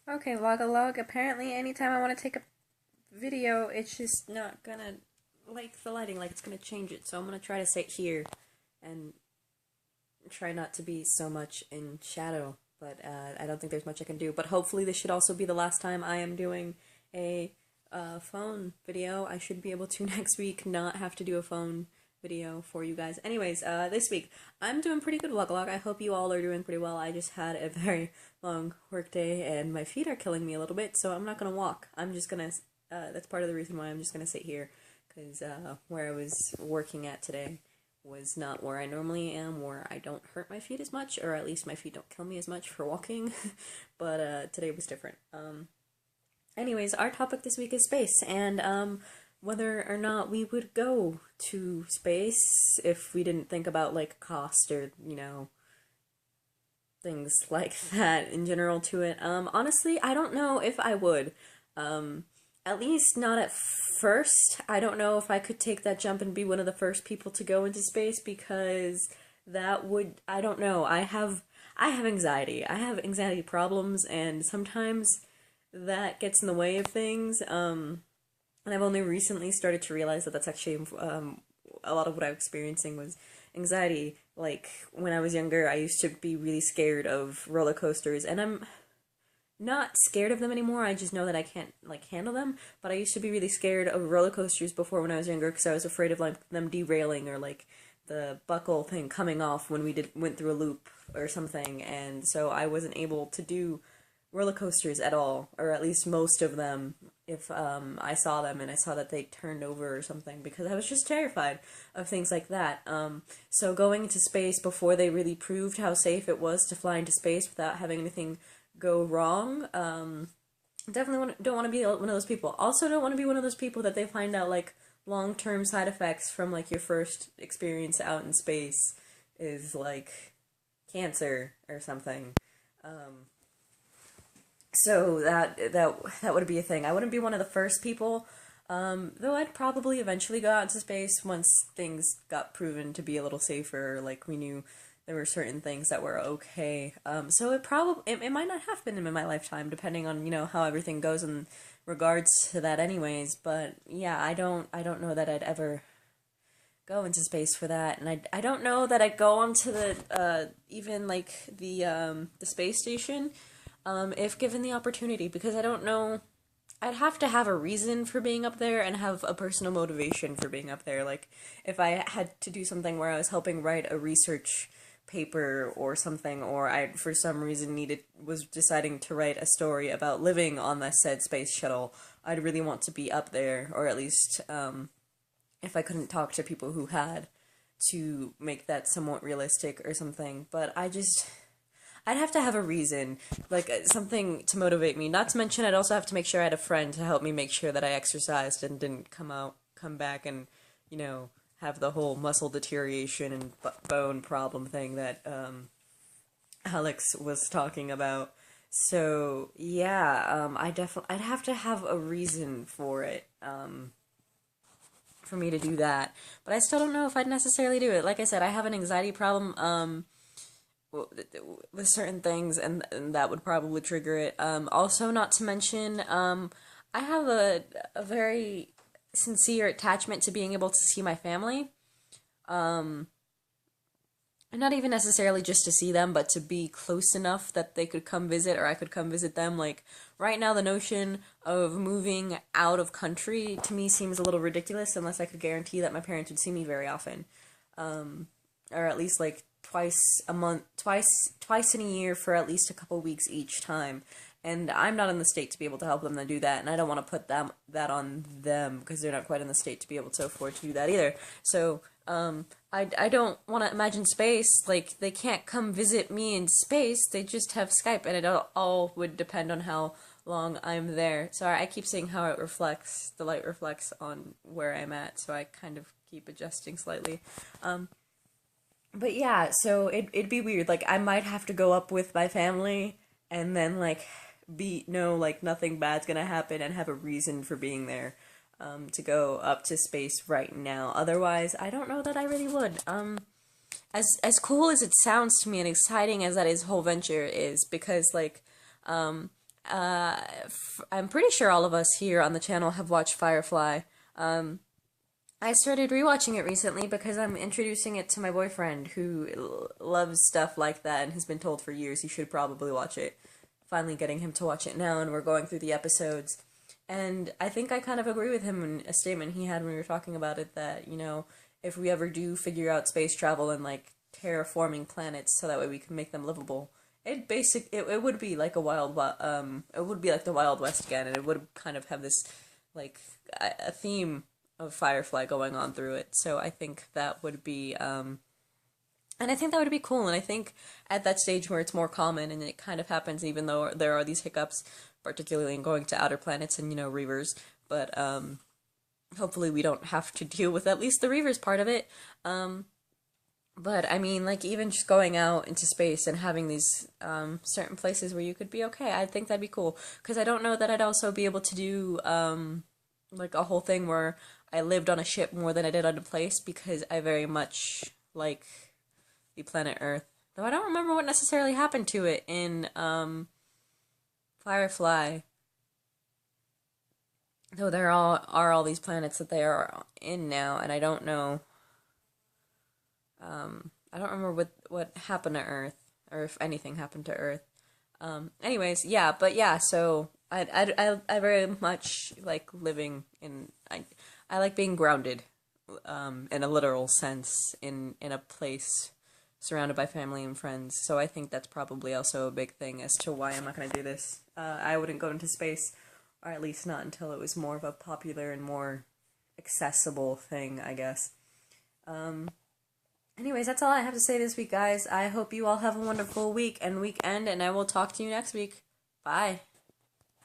Okay, log. Apparently, anytime I want to take a video, it's just not gonna like the lighting, like it's gonna change it. So I'm gonna try to sit here and try not to be so much in shadow. But I don't think there's much I can do. But hopefully, this should also be the last time I am doing a phone video. I should be able to next week not have to do a phone video for you guys. Anyways, this week I'm doing pretty good, vlog. I hope you all are doing pretty well. I just had a very long work day and my feet are killing me a little bit, so I'm not gonna walk. I'm just gonna. That's part of the reason why I'm just gonna sit here, because where I was working at today was not where I normally am, where I don't hurt my feet as much, or at least my feet don't kill me as much for walking. But today was different. Anyways, our topic this week is space, and whether or not we would go to space if we didn't think about like cost or things like that in general to it. Honestly, I don't know if I would. Um, at least not at first. I don't know if I could take that jump and be one of the first people to go into space, because that would, I don't know. I have anxiety. I have anxiety problems, and sometimes that gets in the way of things. And I've only recently started to realize that that's actually a lot of what I'm experiencing was anxiety. Like when I was younger, I used to be really scared of roller coasters, and I'm not scared of them anymore. I just know that I can't like handle them. But I used to be really scared of roller coasters before when I was younger, because I was afraid of like them derailing, or like the buckle thing coming off when we went through a loop or something. And so I wasn't able to do roller coasters at all, or at least most of them, if I saw them and I saw that they turned over or something, because I was just terrified of things like that. So going into space before they really proved how safe it was to fly into space without having anything go wrong, definitely don't want to be one of those people. Also, don't want to be one of those people that they find out like long-term side effects from like your first experience out in space is like cancer or something. Um, so that would be a thing. I wouldn't be one of the first people, though I'd probably eventually go out into space once things got proven to be a little safer. Like we knew there were certain things that were okay. So it might not have been in my lifetime, depending on how everything goes in regards to that, anyways. But yeah, I don't know that I'd ever go into space for that, and I don't know that I'd go onto the even like the space station, if given the opportunity, because I don't know. I'd have to have a reason for being up there and have a personal motivation for being up there. Like if I had to do something where I was helping write a research paper or something, or I for some reason was deciding to write a story about living on the said space shuttle, I'd really want to be up there, or at least if I couldn't talk to people who had, to make that somewhat realistic or something. But I'd have to have a reason, like something to motivate me. Not to mention, I'd also have to make sure I had a friend to help me make sure that I exercised and didn't come back and, have the whole muscle deterioration and bone problem thing that Alex was talking about. So yeah, I'd have to have a reason for it. For me to do that. But I still don't know if I'd necessarily do it. Like I said, I have an anxiety problem with certain things, and that would probably trigger it. Also, not to mention, I have a very sincere attachment to being able to see my family. Um, and not even necessarily just to see them, but to be close enough that they could come visit, or I could come visit them. Like, right now, the notion of moving out of country to me seems a little ridiculous unless I could guarantee that my parents would see me very often. Or at least like twice a month, twice in a year for at least a couple weeks each time. And I'm not in the state to be able to help them to do that, and I don't want to put that on them, because they're not quite in the state to be able to afford to do that either. So, I don't want to imagine space. Like, they can't come visit me in space, they just have Skype, and it all would depend on how long I'm there. Sorry, I keep seeing how the light reflects on where I'm at, so I kind of keep adjusting slightly. But yeah, so it'd be weird. Like, I might have to go up with my family and then, like, know, like, nothing bad's gonna happen and have a reason for being there, to go up to space right now. Otherwise, I don't know that I really would. As cool as it sounds to me and exciting as that whole venture is, because, like, I'm pretty sure all of us here on the channel have watched Firefly. I started rewatching it recently because I'm introducing it to my boyfriend who loves stuff like that and has been told for years he should probably watch it. Finally getting him to watch it now, and we're going through the episodes. And I think I kind of agree with him in a statement he had when we were talking about it that, if we ever do figure out space travel and like terraforming planets so that way we can make them livable, it would be like it would be like the Wild West again, and it would kind of have this like a theme of Firefly going on through it. So I think that would be and I think that would be cool. And I think at that stage where it's more common and it kind of happens, even though there are these hiccups, particularly in going to outer planets and Reavers, but hopefully we don't have to deal with at least the Reavers part of it. But I mean, like, even just going out into space and having these certain places where you could be okay, I think that'd be cool. Because I don't know that I'd also be able to do like a whole thing where I lived on a ship more than I did on a place, because I very much like the planet Earth. Though I don't remember what necessarily happened to it in Firefly. Though there are all these planets that they are in now, and I don't know. I don't remember what happened to Earth, or if anything happened to Earth. Anyways, yeah, but yeah, so I very much like living in, I like being grounded, in a literal sense, in a place surrounded by family and friends. So I think that's probably also a big thing as to why I'm not going to do this. I wouldn't go into space, or at least not until it was more of a popular and more accessible thing, I guess. Anyways, that's all I have to say this week, guys. I hope you all have a wonderful week and weekend, and I will talk to you next week. Bye.